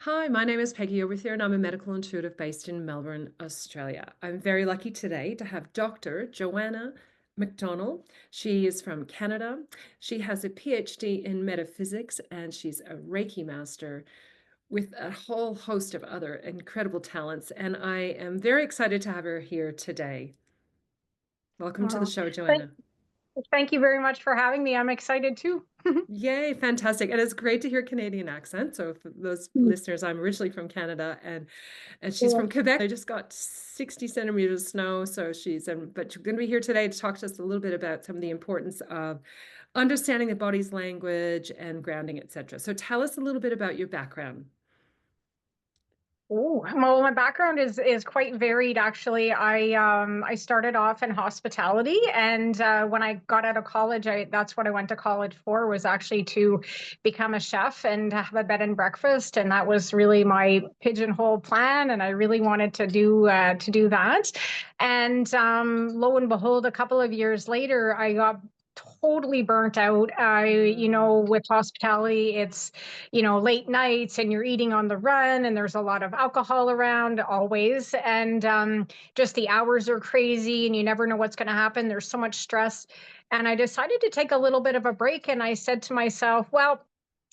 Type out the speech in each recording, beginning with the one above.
Hi, my name is Peggy Oberthier, and I'm a medical intuitive based in Melbourne, Australia. I'm very lucky today to have Dr. Joanna McDonald. She is from Canada. She has a PhD in metaphysics, and she's a Reiki master with a whole host of other incredible talents. And I am very excited to have her here today. Welcome to the Oh, show, thank, Joanna. thank you very much for having me. I'm excited too. Yay, fantastic. And it's great to hear Canadian accent. So for those listeners, I'm originally from Canada and she's Yeah. from Quebec. I just got 60 centimeters of snow. So but she's going to be here today to talk to us a little bit about some of the importance of understanding the body's language and grounding, etc. So tell us a little bit about your background. Oh, well, my background is quite varied actually. I started off in hospitality, and when I got out of college, I that's what I went to college for, was actually to become a chef and have a bed and breakfast, and that was really my pigeonhole plan, and I really wanted to do that. And lo and behold, a couple of years later, I got totally burnt out. Mm, With hospitality, it's late nights and you're eating on the run and there's a lot of alcohol around always. And just the hours are crazy and you never know what's going to happen. There's so much stress. And I decided to take a little bit of a break. And I said to myself, well,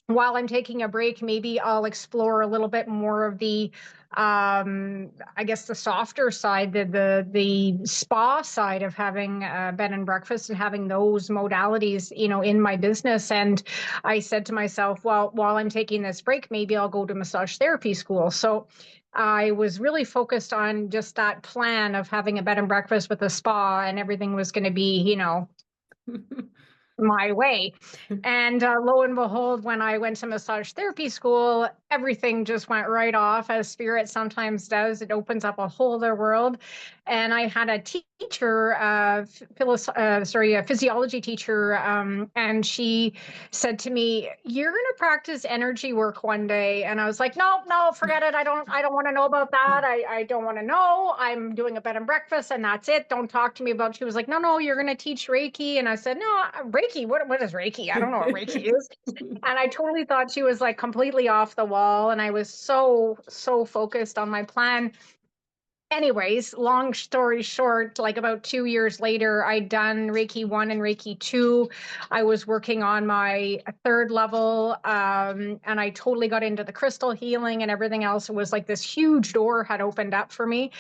while I'm taking a break, maybe I'll explore a little bit more of the I guess the softer side, the spa side of having bed and breakfast and having those modalities, in my business. And I said to myself, well, while I'm taking this break, maybe I'll go to massage therapy school. So I was really focused on just that plan of having a bed and breakfast with a spa, and everything was going to be, my way. And lo and behold, when I went to massage therapy school, everything just went right off, as spirit sometimes does. It opens up a whole other world. And I had a teacher, a physiology teacher, and she said to me, "You're going to practice energy work one day." And I was like, "No, no, forget it. I don't want to know about that. I don't want to know. I'm doing a bed and breakfast, and that's it. Don't talk to me about." She was like, "No, no, you're going to teach Reiki." And I said, "No, Reiki. What is Reiki? I don't know what Reiki is." And I totally thought she was like completely off the wall. And I was so focused on my plan. Anyways, long story short, like about 2 years later, I'd done Reiki 1 and Reiki 2. I was working on my third level, and I totally got into the crystal healing and everything else. It was like this huge door had opened up for me.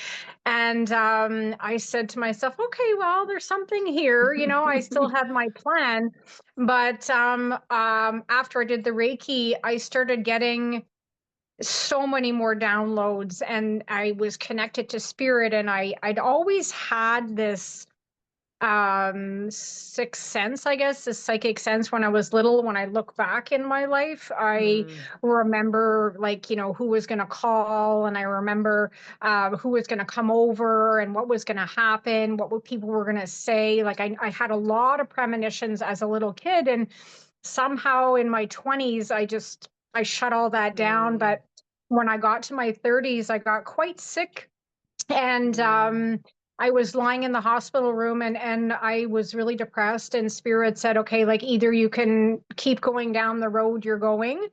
And I said to myself, okay, well, there's something here. I still had my plan. But after I did the Reiki, I started getting so many more downloads, and I was connected to spirit. And I'd always had this sixth sense, I guess, this psychic sense. When I was little, when I look back in my life, I Mm, remember, like, who was going to call, and I remember who was going to come over and what was going to happen, people were going to say. Like, I had a lot of premonitions as a little kid, and somehow in my 20s I shut all that down. mm, But when I got to my 30s, I got quite sick. And mm, I was lying in the hospital room, and I was really depressed. And spirit said, okay, like, either you can keep going down the road you're going,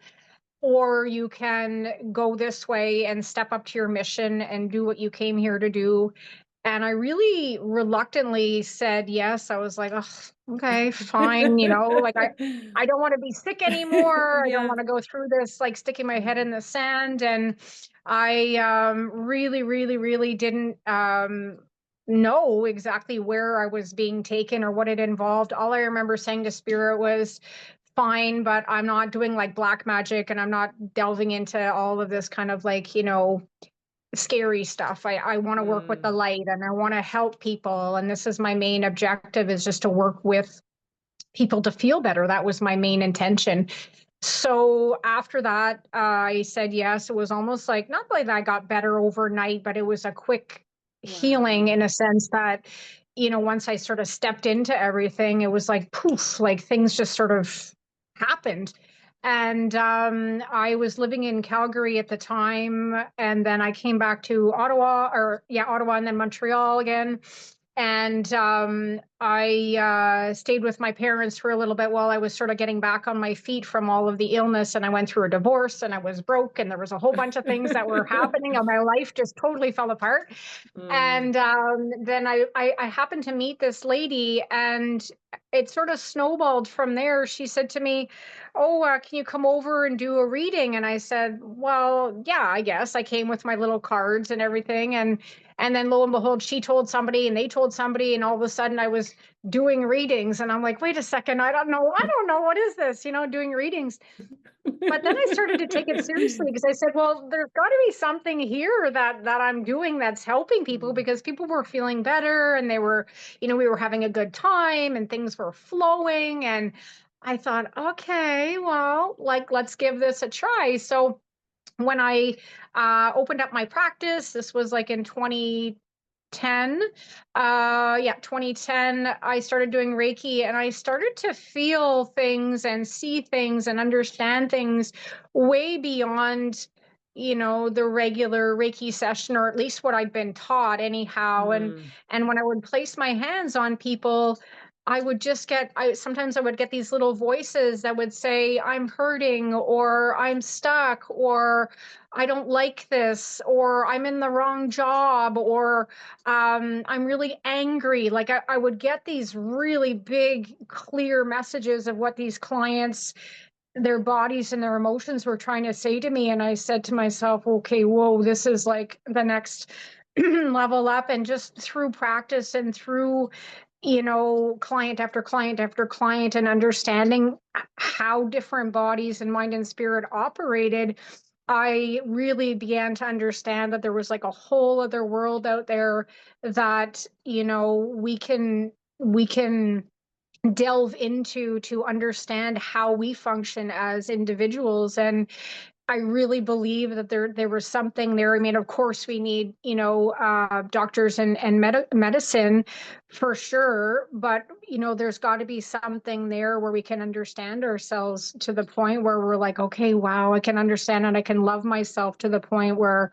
or you can go this way and step up to your mission and do what you came here to do. And I really reluctantly said yes. I was like, oh, okay, fine. Like, I don't want to be sick anymore. I don't Yeah. want to go through this, like, sticking my head Mm, in the sand. And I really, really, really didn't know exactly where I was being taken or what it involved. All I remember saying to spirit was, fine, but I'm not doing like black magic, and I'm not delving into all of this kind of, like, scary stuff. I want to work with the mm, light, and I want to help people. And this is my main objective, is just to work with people to feel better. That was my main intention. So after that, I said yes. It was almost like, not like I got better overnight, but it was a quick healing, wow. in a sense that, once I sort of stepped into everything, it was like poof, like things just sort of happened. And I was living in Calgary at the time, and then I came back to Ottawa, and then Montreal again. And I stayed with my parents for a little bit while I was sort of getting back on my feet from all of the illness. And I went through a divorce and I was broke and there was a whole bunch of things that were happening and my life just totally fell apart. Mm. And then I happened to meet this lady and it sort of snowballed from there. She said to me, "Oh, can you come over and do a reading?" And I said, "Well, yeah, I guess." I came with my little cards and everything. And then lo and behold, she told somebody and they told somebody. And all of a sudden I was doing readings. And I'm like, wait a second, I don't know. What is this? Doing readings. But then I started to take it seriously because I said, well, there's got to be something here that I'm doing that's helping people Mm. because people were feeling better and they were, we were having a good time and things were flowing. And I thought, okay, well, like, let's give this a try. So when I opened up my practice, this was like in 2010. 2010, I started doing Reiki and I started to feel things and see things and understand things way beyond, the regular Reiki session, or at least what I'd been taught anyhow. Mm. And when I would place my hands on people, I would just sometimes I would get these little voices that would say, I'm hurting, or I'm stuck, or I don't like this, or I'm in the wrong job, or I'm really angry. Like I would get these really big, clear messages of what these clients, their bodies and their emotions were trying to say to me. And I said to myself, okay, whoa, this is like the next level up. And just through practice and through, client after client after client and understanding how different bodies and mind and spirit operated, I really began to understand that there was like a whole other world out there that, we can delve into to understand how we function as individuals. And I really believe that there was something there. I mean, of course, we need, doctors and medicine for sure, but there's got to be something there where we can understand ourselves to the point where we're like, okay, wow, I can understand and I can love myself to the point where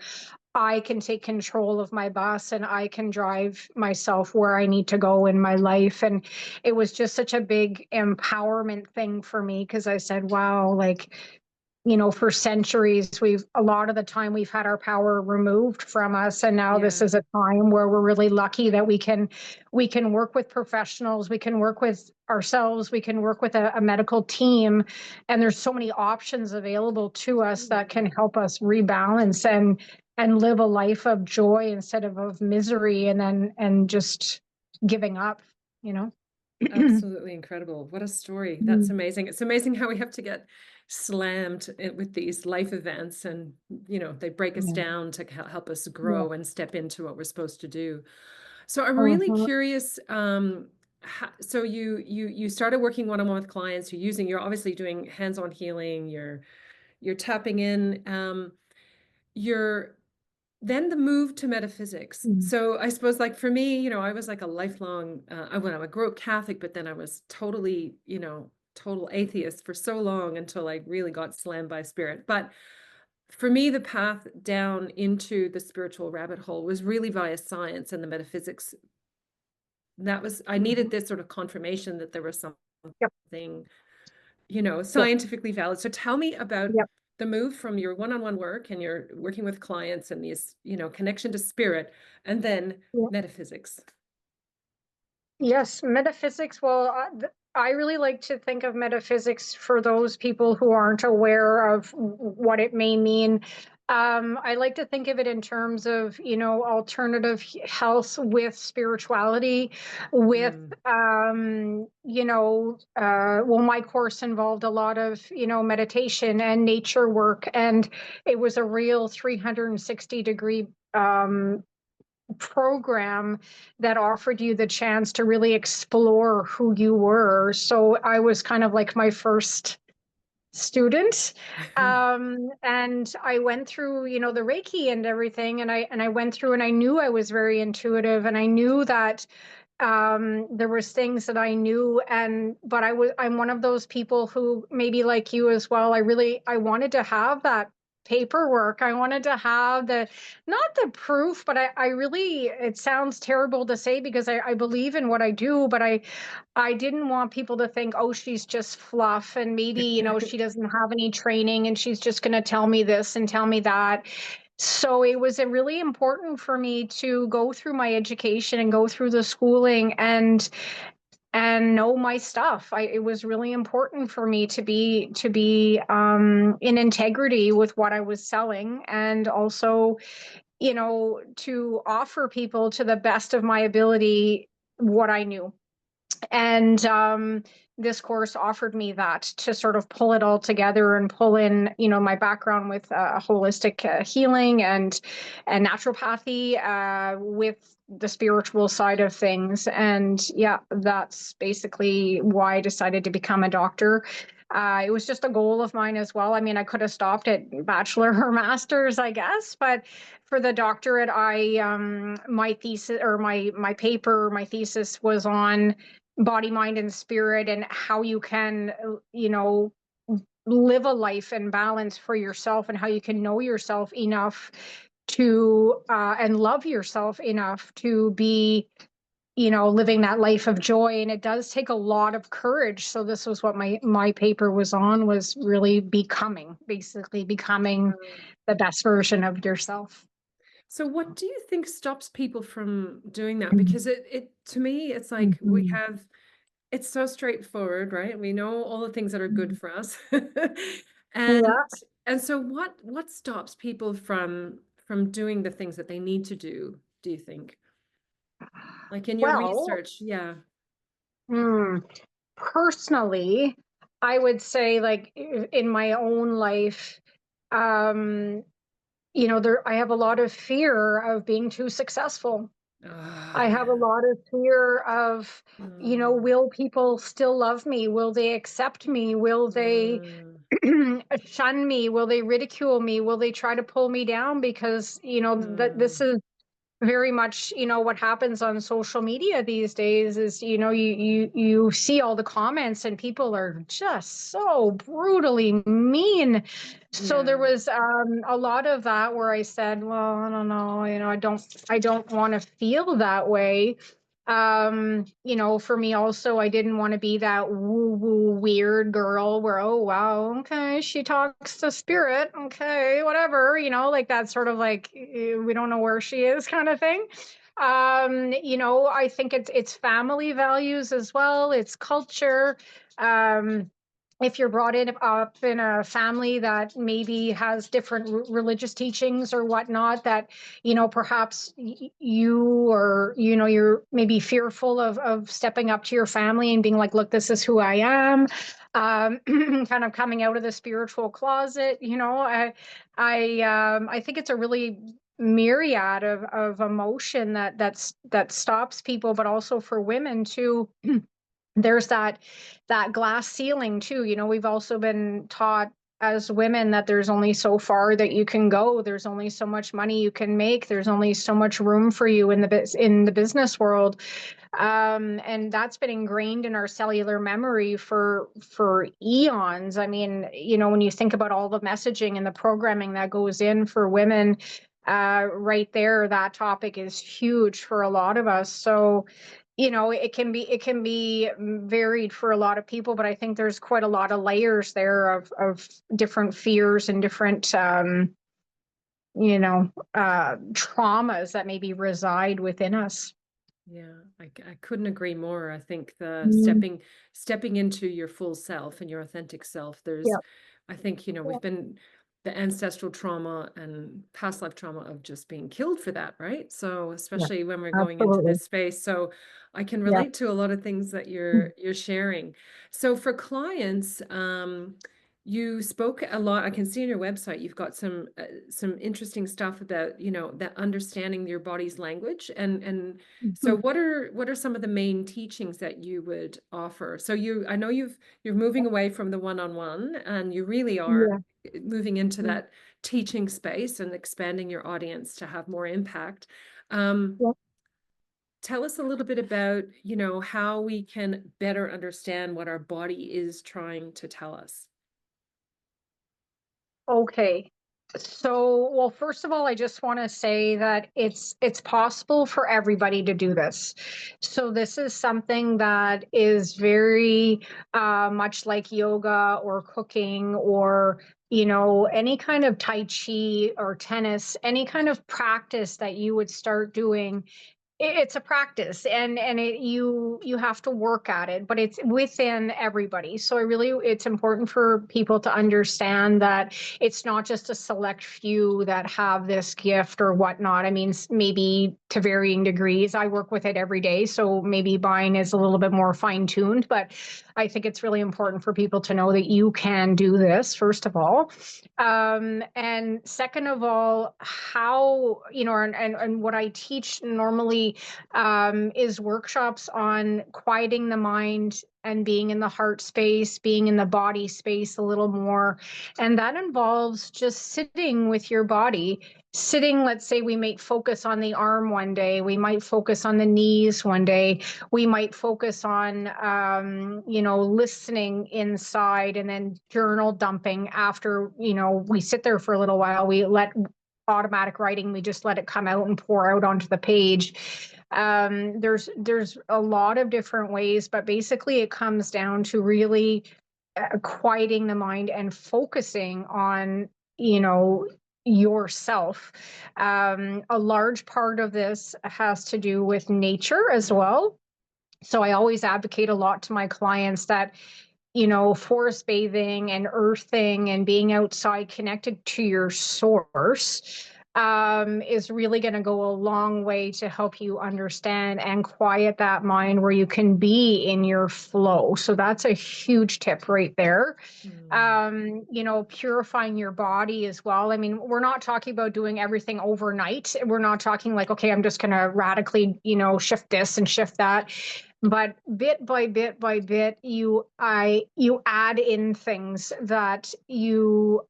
I can take control of my bus and I can drive myself where I need to go in my life. And it was just such a big empowerment thing for me because I said, wow, like, for centuries, a lot of the time we've had our power removed from us. And now this Yeah. is a time where we're really lucky that we can work with professionals, we can work with ourselves, we can work with a medical team. And there's so many options available to us that can help us rebalance and live a life of joy instead of misery and just giving up, you know. Absolutely incredible. What a story. That's amazing. It's amazing how we have to get slammed with these life events and, they break us Yeah. down to help us Yeah. grow and step into what we're supposed to do. So I'm really Mhm. curious. So you started working one-on-one with clients. You're obviously doing hands-on healing. You're tapping in. You're then the move to metaphysics. Mhm. So I suppose, like for me, I was like a lifelong, I grew up Catholic, but then I was totally, total atheist for so long until I really got slammed by spirit. But for me, the path down into the spiritual rabbit hole was really via science and the metaphysics. I needed Mhm. this sort of confirmation that there was Yep. something, Yep. scientifically valid. So tell me about Yep. the move from your one-on-one work and your working with clients and these, connection to spirit, and then Yep. metaphysics. Yes, metaphysics. Well, I really like to think of metaphysics for those people who aren't aware of what it may mean. I like to think of it in terms of, alternative health with spirituality, with, Mm. well, my course involved a lot of, meditation and nature work, and it was a real 360-degree program that offered you the chance to really explore who you were. So I was kind of like my first student. And I went through, the Reiki and everything. And I went through and I knew I was very intuitive and I knew that there was things that I knew. But I'm one of those people who maybe like you as well. I wanted to have that paperwork. I wanted to have not the proof, but I really, it sounds terrible to say because I believe in what I do, but I didn't want people to think, oh, she's just fluff and maybe, she doesn't have any training and she's just going to tell me this and tell me that. So it was really important for me to go through my education and go through the schooling and know my stuff. It was really important for me to be in integrity with what I was selling, and also, to offer people to the best of my ability what I knew. And this course offered me that to sort of pull it all together and pull in, my background with holistic healing and naturopathy with the spiritual side of things. And yeah, that's basically why I decided to become a doctor. It was just a goal of mine as well. I mean, I could have stopped at bachelor or master's, I guess, but for the doctorate, I my thesis or my paper, my thesis was on body, mind, and spirit, and how you can, live a life in balance for yourself, and how you can know yourself enough to and love yourself enough to be, living that life of joy. And it does take a lot of courage. So this was what my paper was on, was really basically becoming the best version of yourself. So what do you think stops people from doing that? Because it to me, it's like we Mhm. have it's so straightforward, right? We know all the things that are good for us. And Yeah. so what stops people from doing the things that they need to do you think? Like in your Well, research, yeah. hmm, personally, I would say, like, in my own life, um, I have a lot of fear of being too successful. Ah, I have a yeah. lot of fear of, Mm, will people still love me? Will they accept me? Will they mm, shun me? Will they ridicule me? Will they try to pull me down? Because, that this mm, is very much, what happens on social media these days is, you see all the comments and people are just so brutally mean. So there yeah. was a lot of that where I said, well, I don't know, I don't want to feel that way. For me also, I didn't want to be that woo woo weird girl where, oh wow, okay, she talks to spirit, okay, whatever, like that sort of like, we don't know where she is kind of thing. I think it's family values as well, it's culture. If you're brought up in a family that maybe has different religious teachings or whatnot, that, perhaps you, or, you're maybe fearful of stepping up to your family and being like, look, this is who I am. Kind of coming out of the spiritual closet. I think it's a really myriad of emotion that stops people, but also for women too. There's that glass ceiling too. We've also been taught as women that there's only so far that you can go. There's only so much money you can make. There's only so much room for you in the business world. And that's been ingrained in our cellular memory for eons. I mean, when you think about all the messaging and the programming that goes in for women, right there, that topic is huge for a lot of us. So, it can be varied for a lot of people, but I think there's quite a lot of layers there of different fears and different traumas that maybe reside within us. Yeah, I couldn't agree more. I think the Mm, stepping into your full self and your authentic self, yeah, I think, yeah, we've been the ancestral trauma and past life trauma of just being killed for that, right? So yeah, especially when we're going into absolutely. this space. So I can Yeah. relate to a lot of things that Mm, you're sharing. So for clients, you spoke a lot. I can see on your website you've got some interesting stuff about, that understanding your body's language and so mhm. what are some of the main teachings that you would offer? So I know you're moving away from the one-on-one and you really are Yeah. moving into Mm, that teaching space and expanding your audience to have more impact. Um, yeah. Tell us a little bit about, how we can better understand what our body is trying to tell us. Okay. So, well, first of all, I just want to say that it's possible for everybody to do this. So this is something that is very much like yoga or cooking or any kind of tai chi or tennis, any kind of practice that you would start doing. It's a practice, and you have to work at it, but it's within everybody. So it's important for people to understand that it's not just a select few that have this gift or whatnot. I mean, maybe to varying degrees. I work with it every day, so maybe mine is a little bit more fine tuned, but I think it's really important for people to know that you can do this, first of all. And second of all, how, and what I teach normally is workshops on quieting the mind and being in the heart space, being in the body space a little more. And that involves just sitting with your body. Sitting, let's say we might focus on the arm one day, we might focus on the knees one day, we might focus on, listening inside and then journal dumping after, we sit there for a little while, we let automatic writing, we just let it come out and pour out onto the page. There's a lot of different ways, but basically it comes down to really quieting the mind and focusing on, yourself. A large part of this has to do with nature as well. So I always advocate a lot to my clients that, forest bathing and earthing and being outside connected to your source is really going to go a long way to help you understand and quiet that mind where you can be in your flow. So that's a huge tip right there. Purifying your body as well. I mean, we're not talking about doing everything overnight. We're not talking like, okay, I'm just going to radically, shift this and shift that. But bit by bit by bit, you add in things that you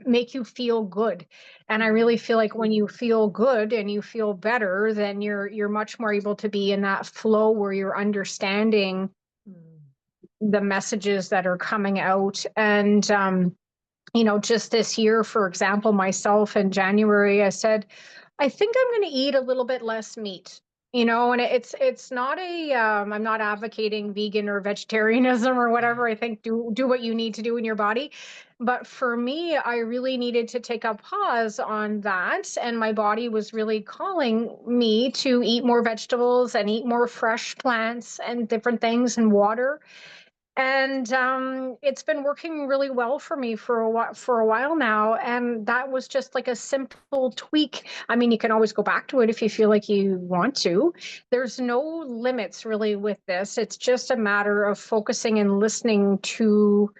make you feel good. And I really feel like when you feel good and you feel better, then you're much more able to be in that flow where you're understanding the messages that are coming out. And just this year, for example, myself in January, I said, I think I'm going to eat a little bit less meat. And it's not I'm not advocating vegan or vegetarianism or whatever. I think do what you need to do in your body. But for me, I really needed to take a pause on that. And my body was really calling me to eat more vegetables and eat more fresh plants and different things and water. And it's been working really well for me for a while now. And that was just like a simple tweak. I mean, you can always go back to it if you feel like you want to. There's no limits really with this. It's just a matter of focusing and listening to,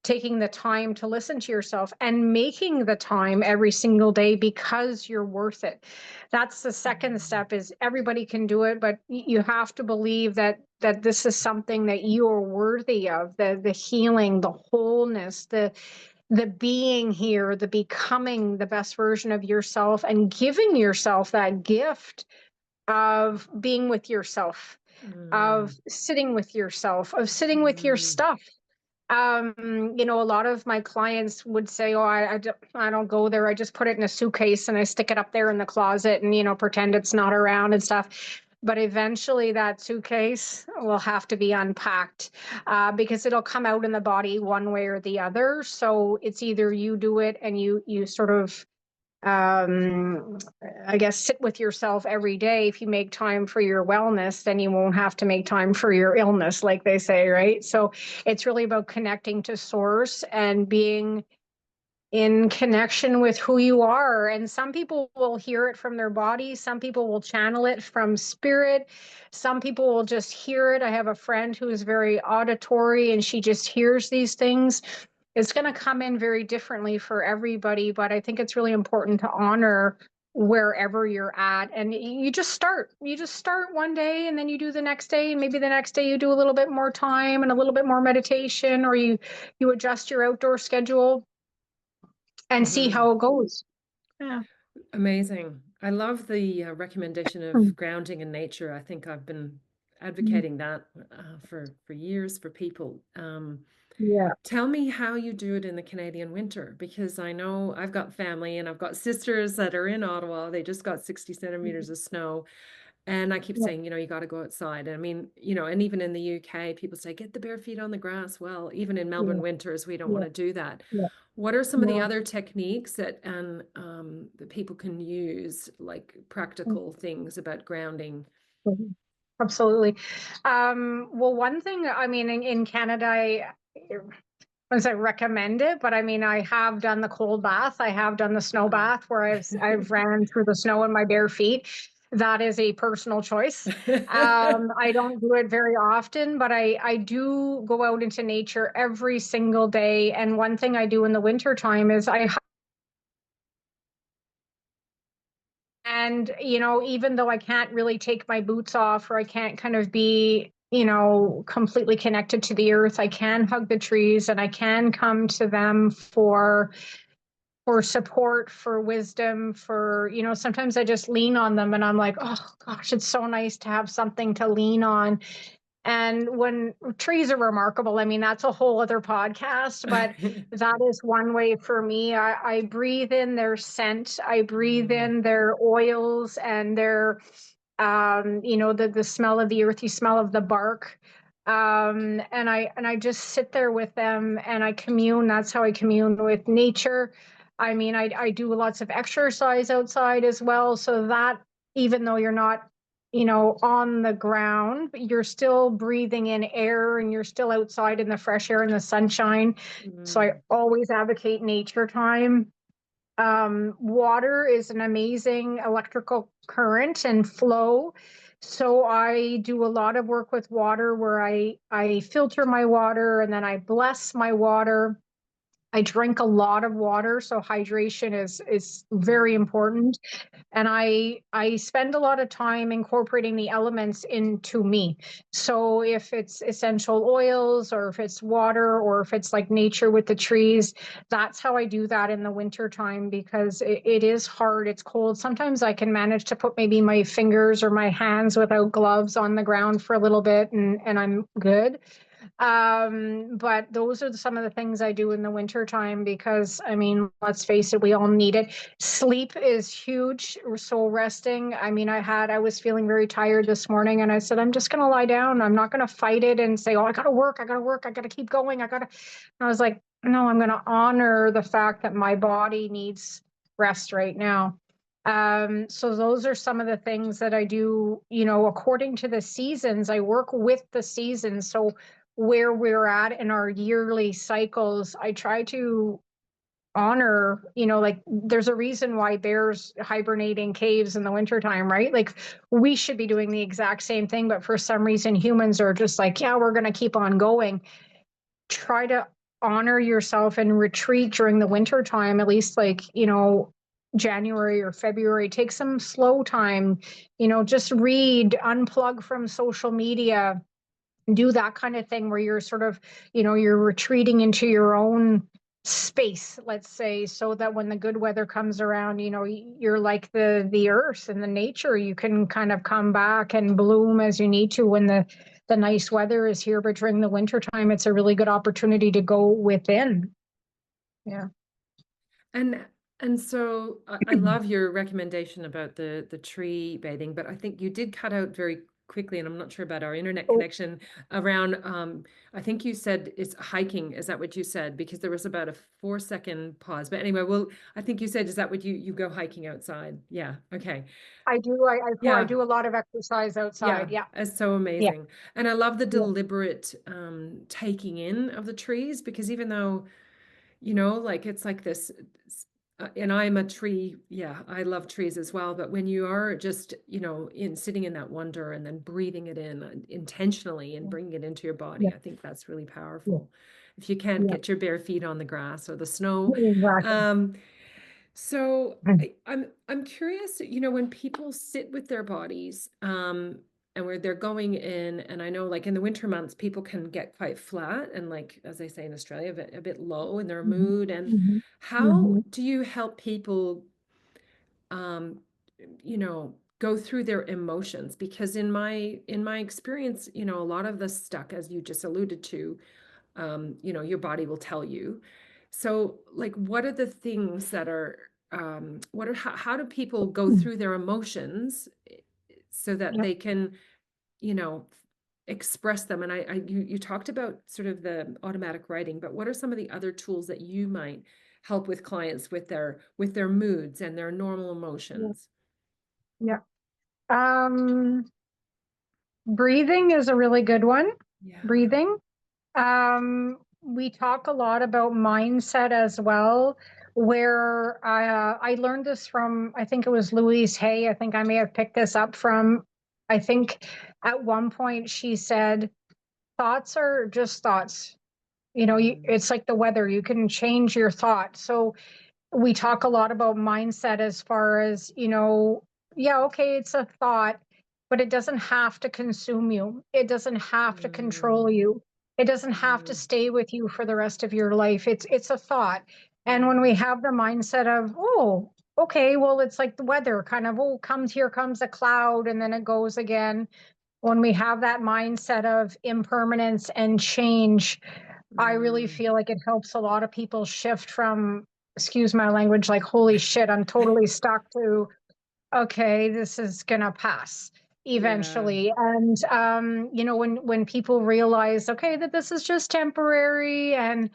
taking the time to listen to yourself and making the time every single day because you're worth it. That's the second step. Is everybody can do it, but you have to believe that this is something that you are worthy of, the healing, the wholeness, the being here, the becoming the best version of yourself, and giving yourself that gift of being with yourself, of sitting with yourself, of sitting with your stuff. A lot of my clients would say, oh, I don't go there. I just put it in a suitcase and I stick it up there in the closet and, pretend it's not around and stuff. But eventually that suitcase will have to be unpacked because it'll come out in the body one way or the other. So it's either you do it and you sort of I guess sit with yourself every day. If you make time for your wellness, then you won't have to make time for your illness, like they say, right? So it's really about connecting to source and being in connection with who you are. And some people will hear it from their body, some people will channel it from spirit, some people will just hear it. I have a friend who is very auditory and she just hears these things. It's going to come in very differently for everybody, but I think it's really important to honor wherever you're at. And you just start one day and then you do the next day, and maybe the next day you do a little bit more time and a little bit more meditation, or you adjust your outdoor schedule and see how it goes. Yeah. Amazing. I love the recommendation of Mm. grounding in nature. I think I've been Mm. advocating that for years for people. Yeah. Tell me how you do it in the Canadian winter, because I know I've got family and I've got sisters that are in Ottawa. They just got 60 centimeters of snow. And I keep Yeah. saying, you got to go outside. And I mean, and even in the UK, people say, get the bare feet on the grass. Well, even in Melbourne Yeah. winters, we don't want Yeah. to do that. Yeah. What are some of the No. other techniques that people can use, like practical things about grounding? Mhm. Absolutely. Well, one thing, I mean, in Canada, I wouldn't say recommend it, but I mean, I have done the cold bath. I have done the snow Oh. bath where I've ran through the snow in my bare feet. That is a personal choice. I don't do it very often, but I do go out into nature every single day. And one thing I do in the winter time is and, even though I can't really take my boots off or I can't kind of be, completely connected to the earth, I can hug the trees and I can come to them for support, for wisdom, for, sometimes I just lean on them and I'm like, oh gosh, it's so nice to have something to lean on. And when trees are remarkable, I mean, that's a whole other podcast, but that is one way for me. I breathe in their scent, I breathe Mm, in their oils and their, the smell of the earthy smell of the bark. And I just sit there with them and I commune. That's how I commune with nature. I mean, I do lots of exercise outside as well. So that, even though you're not on the ground, but you're still breathing in air and you're still outside in the fresh air and the sunshine. So I mm, always advocate nature time. Water is an amazing electrical current and flow. So I do a lot of work with water where I filter my water and then I bless my water. I drink a lot of water, so hydration is very mm, important. And I spend a lot of time incorporating the elements into me. So if it's essential oils or if it's water or if it's like nature with the trees, that's how I do that in the winter time because it is hard, it's cold. Sometimes I can manage to put maybe my fingers or my hands without gloves on the ground for a little bit and I'm good. But those are some of the things I do in the winter time because I mean, let's face it, we all need it. Sleep is huge. So resting. I mean, I was feeling very tired this morning and I said, I'm just gonna lie down. I'm not gonna fight it and say, oh, I gotta work, I gotta work, I gotta keep going, I was like, no, I'm gonna honor the fact that my body needs rest right now. So those are some of the things that I do, according to the seasons. I work with the seasons. So where we're at in our yearly cycles, I try to honor, like there's a reason why bears hibernate in caves in the wintertime, right? Like we should be doing the exact same thing, but for some reason humans are just like, yeah, we're going to keep on going. Try to honor yourself and retreat during the wintertime, at least like, January or February. Take some slow time, just read, unplug from social media, do that kind of thing where you're sort of, you're retreating into your own space, let's say, so that when the good weather comes around, you're like the earth and the nature. You can kind of come back and bloom as you need to when the nice weather is here. But during the winter time, it's a really good opportunity to go within. Yeah. And and so I love your recommendation about the tree bathing, but I think you did cut out very quickly, and I'm not sure about our internet Oh, connection around I think you said it's hiking. Is that what you said? Because there was about a 4-second pause. But anyway, well, I think you said, is that what you go hiking outside? Yeah. Okay. I do. I Yeah. do a lot of exercise outside. Yeah, Yeah. it's so Yeah. amazing. And I love the Yeah. deliberate taking in of the trees, because even though like it's like this, and I'm a tree, yeah, I love trees as well. But when you are just, in sitting in that wonder and then breathing it in intentionally and bringing it into your Yeah. body, I think that's really Yeah. powerful. If you can't Yeah. get your bare feet on the grass or the snow. Exactly. Um, so I'm curious, when people sit with their bodies, and where they're going in, and I know like in the winter months, people can get quite flat and, like, as they say in Australia, a bit low in their Mhm. mood. And Mhm. how Mhm. do you help people, um, go through their emotions? Because in my experience, a lot of the stuck, as you just alluded to, Your body will tell you. So, like, what are the things that are, how do people go Mm. through their emotions so that Yep. they can, you know, express them? And you talked about sort of the automatic writing, but what are some of the other tools that you might help with clients with their moods and their normal Yep. emotions? Yep. Um, Breathing is a really good one. Yeah. Breathing. We talk a lot about mindset as well, where I learned this from, I think it was Louise Hay. I think I may have picked this up from, I think at one point she said, thoughts are just thoughts. Mm, It's like the weather, you can change your thoughts. So we talk a lot about mindset as far as, yeah, okay, it's a thought, but it doesn't have to consume you. It doesn't have to control mm, you. It doesn't have to mm, stay with you for the rest of your life. It's a thought. And when we mm, have the mindset of, oh, okay, well, it's like the weather kind of, oh, here comes a cloud and then it goes again. When we have that mindset of impermanence and change, I really mm. feel like it helps a lot of people shift from, excuse my language, like, holy shit, I'm totally stuck, to, okay, this is gonna pass Yeah. eventually. And when people realize, okay, that this is just temporary, and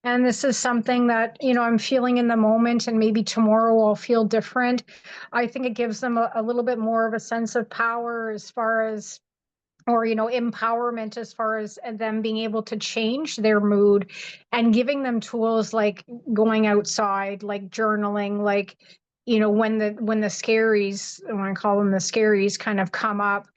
this is something that, I'm feeling in the moment, and maybe tomorrow I'll feel different. I think it gives them a little bit more of a sense of power as far as, or empowerment as far as them being able to change their mood, and giving them tools like going outside, like journaling, like, when the scaries, I want to call them the scaries, kind of come up,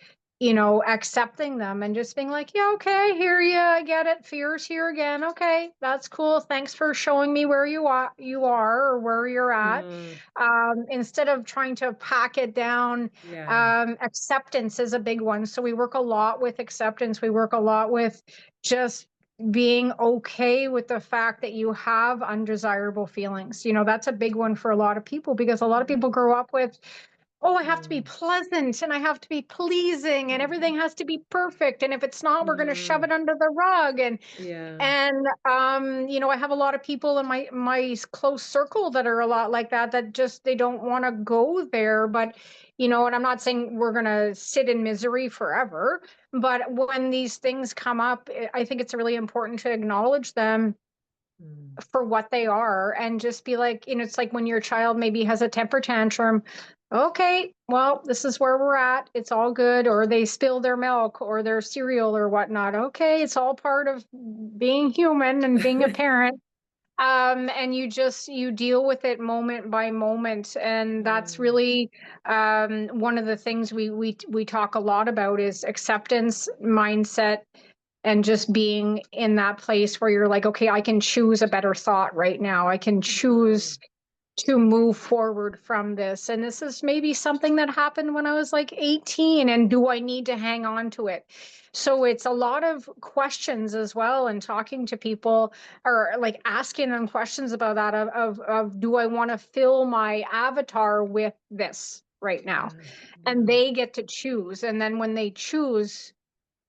accepting them and just being like, yeah, okay, here, I get it, fear's here again, okay, that's cool, thanks for showing me where you are or where you're at. Mm, Instead of trying to pack it down. yeah. Acceptance is a big one. So we work a lot with acceptance. We work a lot with just being okay with the fact that you have undesirable feelings. That's a big one for a lot of people, because a lot of Mhm, people grow up with, oh, I have to be mm, pleasant and I have to be pleasing and mhm, everything has to be perfect. And if it's not, we're going to shove mm. it under the rug. And Yeah. and I have a lot of people in my close circle that are a lot like that, that just, they don't want to go there. But and I'm not saying we're going to sit in misery forever, but when these things come up, I think it's really important to acknowledge them Mm, for what they are, and just be like, it's like when your child maybe has a temper tantrum. Okay, well, this is where we're at. It's all good. Or they spill their milk or their cereal or whatnot. Okay, it's all part of being human and being a parent. And you deal with it moment by moment, and that's mm, really one of the things we talk a lot about is acceptance mindset, and just being in that place where you're like, okay, I can choose a better thought right now. I can mm, choose to move forward from this. And this is maybe something that happened when I was like 18. And do I need to hang on to it? So it's a lot of questions as well, and talking to people, or like asking them questions about that, of do I want to fill my avatar with this right now? yeah. And Yeah. they get to choose. And then when they choose,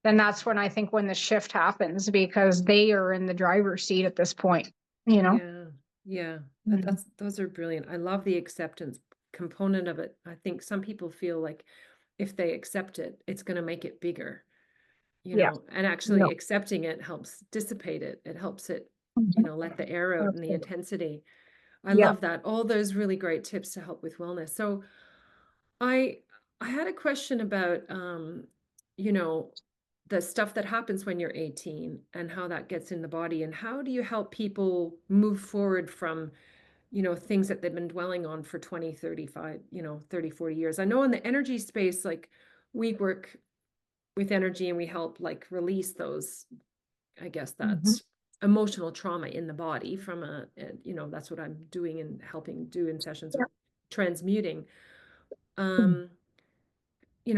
then that's when I think when the shift happens, because they are in the driver's seat at this point, you know? Yeah. Yeah. Mhm. Those are brilliant. I love the acceptance component of it. I think some people feel like if they accept it, it's going to make it bigger, Yeah. and actually No. accepting it helps dissipate it. It helps it, Mhm. let the air out and the Absolutely. intensity. I Yeah. love that. All those really great tips to help with wellness. So I I had a question about you know, the stuff that happens when you're 18 and how that gets in the body, and how do you help people move forward from, things that they've been dwelling on for 20, 35, 30, 40 years. I know in the energy space, like, we work with energy and we help, like, release those, I guess, Mhm. that emotional trauma in the body from that's what I'm doing and helping do in sessions Yeah. with transmuting. Mm. Um,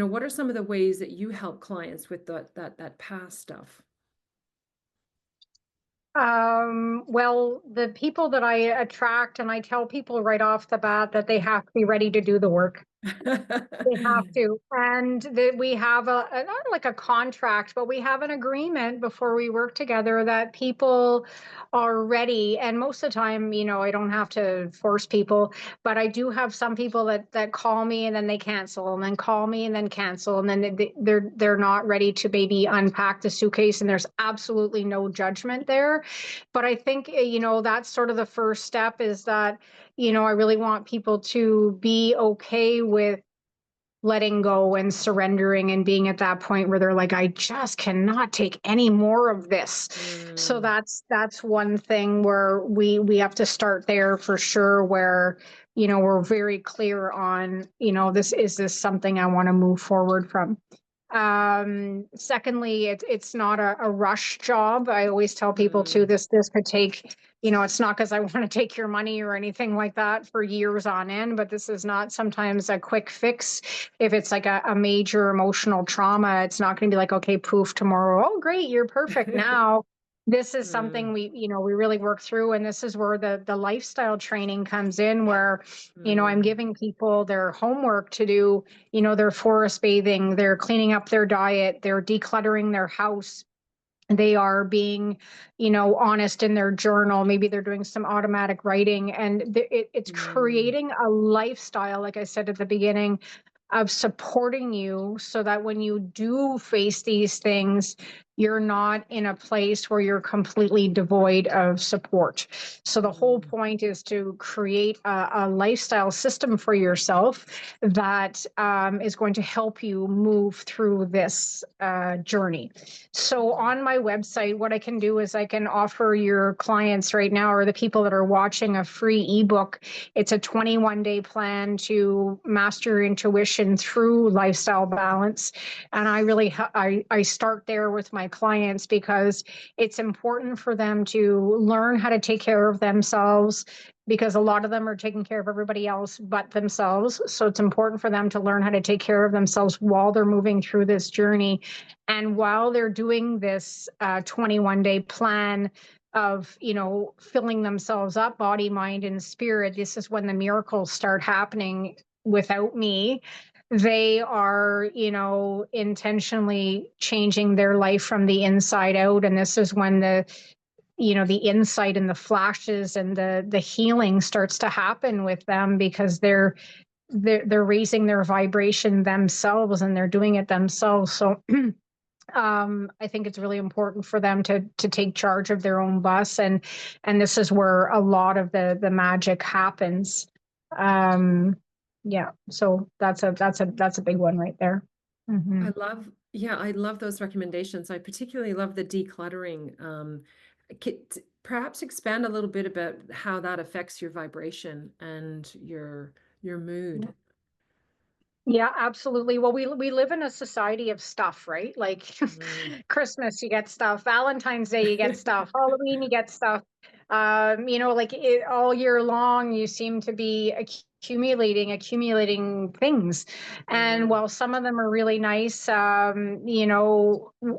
what are some of the ways that you help clients with that past stuff? Well, the people that I attract, and I tell people right off the bat that they have to be ready to do the work. They have to. And that we have not like a contract, but we have an agreement before we work together that people are ready. And most of the time, I don't have to force people, but I do have some people that call me and then they cancel, and then call me and then cancel, and then they're not ready to maybe unpack the suitcase, and there's absolutely no judgment there. But I think, that's sort of the first step, is that, I really want people to be okay with letting go and surrendering and being at that point where they're like, I just cannot take any more of this. So Mm, that's one thing where we have to start there for sure, where we're very clear on, this something I want to move forward from. Secondly, it's not a rush job. I always tell people too, mm, this could take, it's not because I want to take your money or anything like that for years on end, but this is not sometimes a quick fix. If it's like a major emotional trauma, it's not going to be like, okay, poof, tomorrow, oh great, you're perfect now. This is something mm, we really work through, and this is where the lifestyle training comes in, where I'm mm, giving people their homework to do. They're forest bathing, they're cleaning up their diet, they're decluttering their house, they are being, honest in their journal. Maybe they're doing some automatic writing, and it's mm, creating a lifestyle, like I said at the beginning, of supporting you so that when you do face these things, you're not in a place where you're completely devoid of support. So the whole mm, point is to create a lifestyle system for yourself that is going to help you move through this journey. So mm, on my website, what I can do is I can offer your clients right now, or the people that are watching, a free ebook. It's a 21-day plan to master your intuition through lifestyle balance. And I really, I start there with my clients because it's important for them to learn how to take care of themselves, because a lot of them are taking care of everybody else but themselves. So it's important for them to learn how to take care of themselves while they're moving through this journey. And while they're doing this 21-day plan of, filling themselves up, body, mind, and spirit, this is when the miracles start happening without me. They are, intentionally changing their life from the inside out. And this is when the insight and the flashes and the healing starts to happen with them, because they're raising their vibration themselves, and they're doing it themselves. So I think it's really important for them to take charge of their own bus, and this is where a lot of the magic happens. Um, yeah, so that's a big one right there. Hmm. yeah, I love those recommendations. I particularly love the decluttering. Perhaps expand a little bit about how that affects your vibration and your mood. Yeah, absolutely. Well, we live in a society of stuff, right? Like Mm. Christmas, you get stuff. Valentine's Day, you get stuff. Halloween, you get stuff. Like all year long, you seem to be accumulating things. And Mm. while some of them are really nice,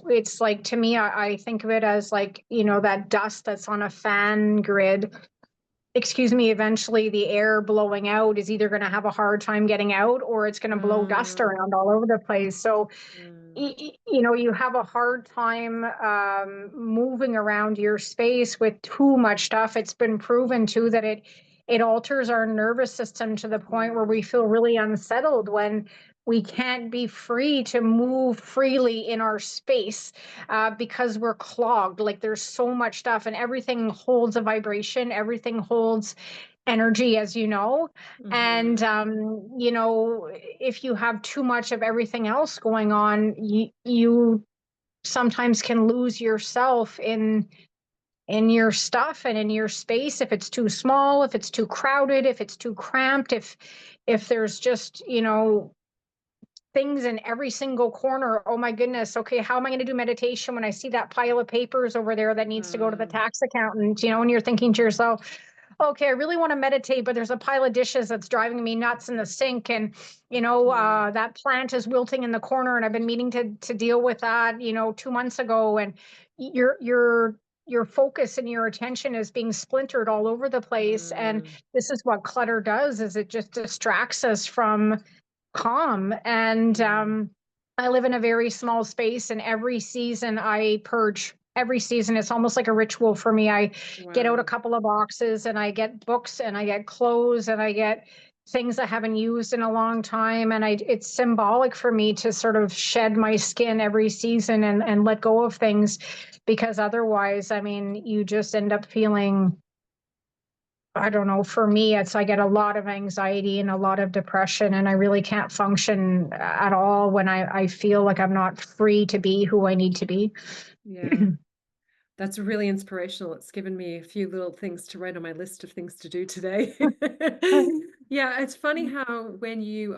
it's like, to me, I think of it as like, that dust that's on a fan grid. Excuse me, eventually the air blowing out is either going to have a hard time getting out, or it's going to blow dust Mm. around all over the place. So Mm. you have a hard time moving around your space with too much stuff. It's been proven too that it alters our nervous system to the point where we Mm. feel really unsettled when we can't be free to move freely in our space, because we're clogged. Like there's so much stuff, and everything holds a vibration, everything holds energy, as you know. And Mhm. if you have too much of everything else going on, you sometimes can lose yourself in your stuff and in your space, if it's too small, if it's too crowded, if it's too cramped, if there's just things in every single corner. Oh my goodness, okay, how am I going to do meditation when I see that pile of papers over there that needs to go to the Mm. tax accountant? And you're thinking to yourself, okay, I really want to meditate, but there's a pile of dishes that's driving me nuts in the sink. And, Mm. that plant is wilting in the corner, and I've been meaning to deal with that, 2 months ago. And your focus and your attention is being splintered all over the place. And Mm. this is what clutter does, is it just distracts us from calm. And Mm. I live in a very small space, and every season I purge. Every season, it's almost like a ritual for me. I get out a Wow. couple of boxes, and I get books, and I get clothes, and I get things I haven't used in a long time. And it's symbolic for me to sort of shed my skin every season and let go of things, because otherwise, I mean, you just end up feeling, I don't know, for me, it's I get a lot of anxiety and a lot of depression, and I really can't function at all when I feel like I'm not free to be who I need to be. Yeah. That's really inspirational. It's given me a few little things to write on my list of things to do today. Yeah, it's funny how when you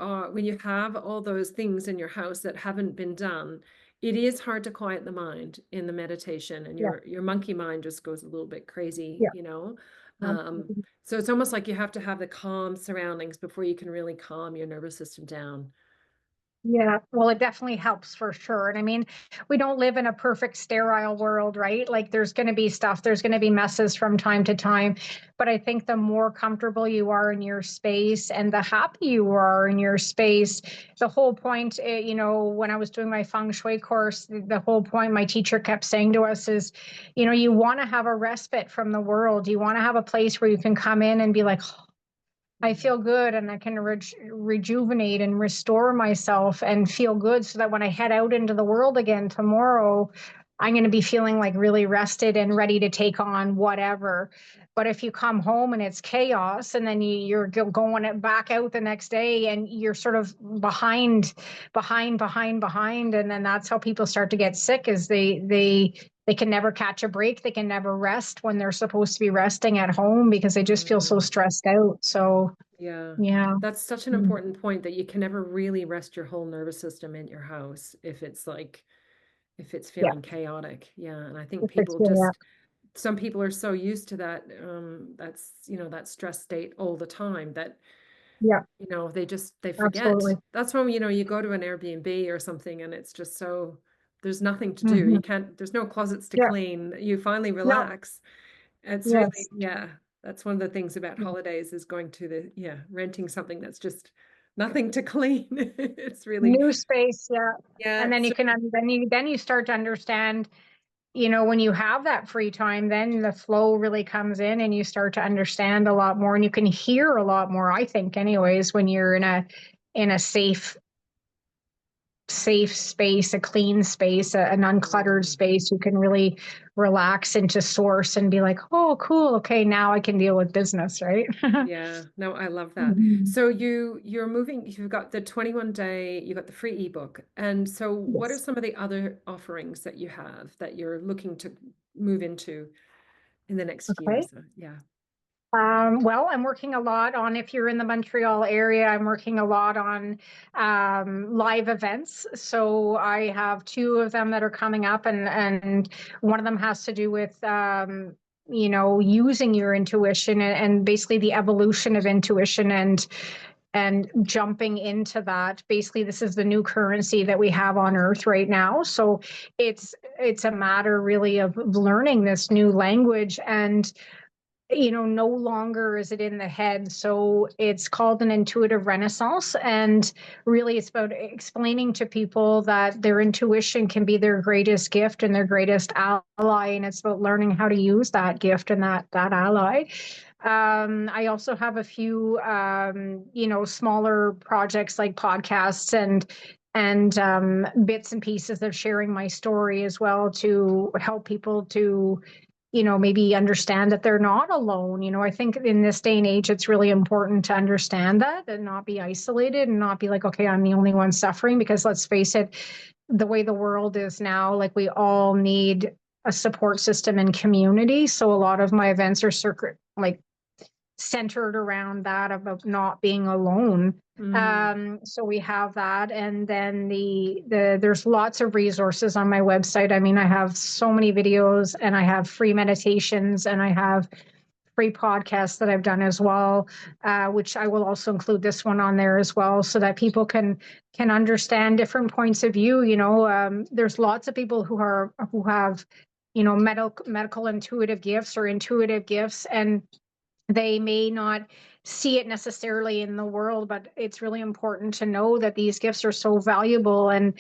have all those things in your house that haven't been done, it is hard to quiet the mind in the meditation, and Yeah, your monkey mind just goes a little bit crazy, yeah, you know. Um, absolutely. so it's almost like you have to have the calm surroundings before you can really calm your nervous system down. Yeah, well, it definitely helps for sure. And I mean, we don't live in a perfect sterile world, right? Like there's going to be stuff, there's going to be messes from time to time. But I think the more comfortable you are in your space and the happy you are in your space, the whole point, when I was doing my feng shui course, the whole point my teacher kept saying to us is, you want to have a respite from the world. You want to have a place where you can come in and be like, I Mm. feel good, and I can rejuvenate and restore myself and feel good, so that when I head out into the world again tomorrow, I'm going to be feeling like really rested and ready to take on whatever. But if you come home and it's chaos, and then you're going back out the next day, and you're sort of behind, and then that's how people start to get sick, is they can never catch a break. They can never rest when they're supposed to be resting at home, because they just feel so Mm. stressed out. So, Yeah, yeah. that's such an Mm. important point that you can never really rest your whole nervous system in your house if it's Yeah. feeling chaotic. Yeah, and I think If it's, people yeah. just some people are so used to that that's that stress state all the time that Yeah. they forget. Absolutely. That's when you go to an Airbnb or something and it's just so there's nothing to do. Hmm. There's no closets to Yeah. clean. You finally No. relax. It's really, Yes. yeah, that's one of the things about Yeah. holidays is going to renting something that's just nothing to clean. It's really, New space. Yeah. yeah, And then so, you start to understand, when you have that free time, then the flow really comes in, and you start to understand a lot more, and you can hear a lot more, I think, anyways, when you're in a safe space, a clean space, an uncluttered mm, space. You can really relax into source and be like, oh, cool. Okay, now I can deal with business, right? yeah, no, I love that. Mhm. So you're moving, you've got the 21 day, you got the free ebook. And so what are Yes. some of the other offerings that you have that you're looking to move into in the next year? Okay. So, yeah. Well, I'm working a lot on, if you're in the Montreal area, I'm working a lot on live events. So I have two of them that are coming up, and one of them has to do with, using your intuition, and basically the evolution of intuition, and jumping into that. Basically, this is the new currency that we have on Earth right now. So it's a matter really of learning this new language, and no longer is it in the head. So it's called an intuitive renaissance. And really, it's about explaining to people that their intuition can be their greatest gift and their greatest ally. And it's about learning how to use that gift and that ally. I also have a few, smaller projects like podcasts and bits and pieces of sharing my story as well, to help people to maybe understand that they're not alone. I think in this day and age, it's really important to understand that and not be isolated, and not be like, okay, I'm the only one suffering, because let's face it, the way the world is now, like, we all need a support system and community. So a lot of my events are centered around that, about not being alone. Mm, So we have that, and then there's lots of resources on my website. I mean, I have so many videos, and I have free meditations, and I have free podcasts that I've done as well, which I will also include this one on there as well, so that people can understand different points of view. There's lots of people who have medical intuitive gifts, or intuitive gifts, and They may not see it necessarily in the world, but it's really important to know that these gifts are so valuable, and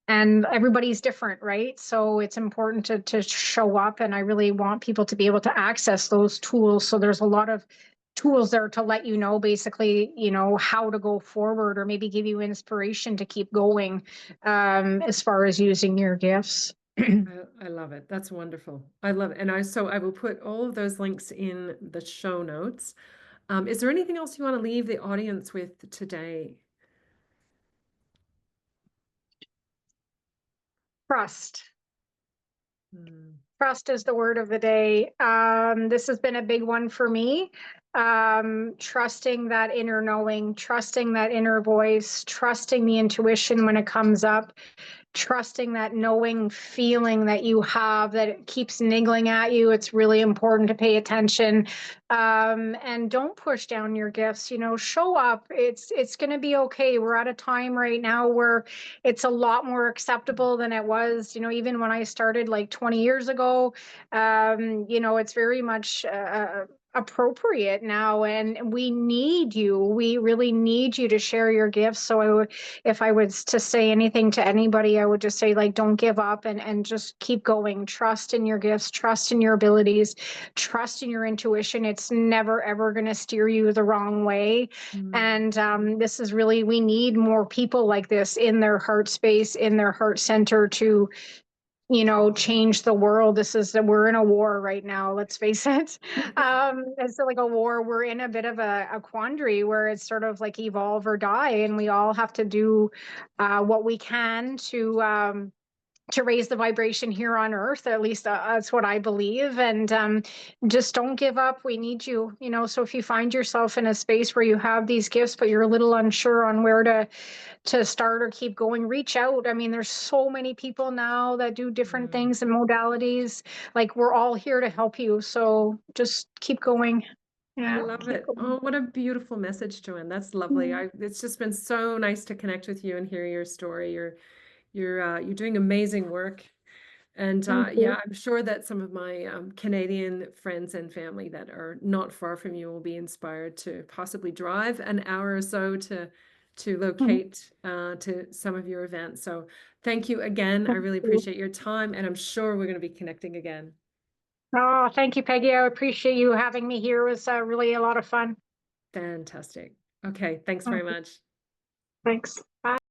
everybody's different, right? So it's important to show up, and I really want people to be able to access those tools. So there's a lot of tools there to let you know, basically, how to go forward, or maybe give you inspiration to keep going, as far as using your gifts. I love it. That's wonderful. I love it. And I will put all of those links in the show notes. Is there anything else you want to leave the audience with today? Trust. Mm, Trust is the word of the day. This has been a big one for me. Trusting that inner knowing, trusting that inner voice, trusting the intuition when it comes up, trusting that knowing feeling that you have, that it keeps niggling at you. It's really important to pay attention, and don't push down your gifts. Show up. It's going to be okay. We're at a time right now where it's a lot more acceptable than it was, even when I started like 20 years ago. It's very much appropriate now, and we need you. We really need you to share your gifts. So if I was to say anything to anybody, I would just say, like, don't give up, and just keep going. Trust in your gifts, trust in your abilities, trust in your intuition. It's never ever going to steer you the wrong way. mm, And this is really, we need more people like this in their heart space, in their heart center, to change the world. We're in a war right now, let's face it. It's like a war. We're in a bit of a quandary where it's sort of like evolve or die, and we all have to do what we can to raise the vibration here on earth. At least that's what I believe. And just don't give up. We need you. So if you find yourself in a space where you have these gifts but you're a little unsure on where to start or keep going, reach out. I mean, there's so many people now that do different mm. things and modalities. Like, we're all here to help you. So just keep going. I Yeah, love keep it. going. Oh, what a beautiful message, Joanne. That's lovely. Mm, It's just been so nice to connect with you and hear your story. You're doing amazing work. And thank yeah, you. I'm sure that some of my Canadian friends and family that are not far from you will be inspired to possibly drive an hour or so to Mhm. locate to some of your events. So thank you again. I Thank really you. appreciate your time, and I'm sure we're going to be connecting again. Oh, thank you, Peggy. I appreciate you having me here. It was really a lot of fun. Fantastic. Okay, thanks very Okay, much. thanks. Bye.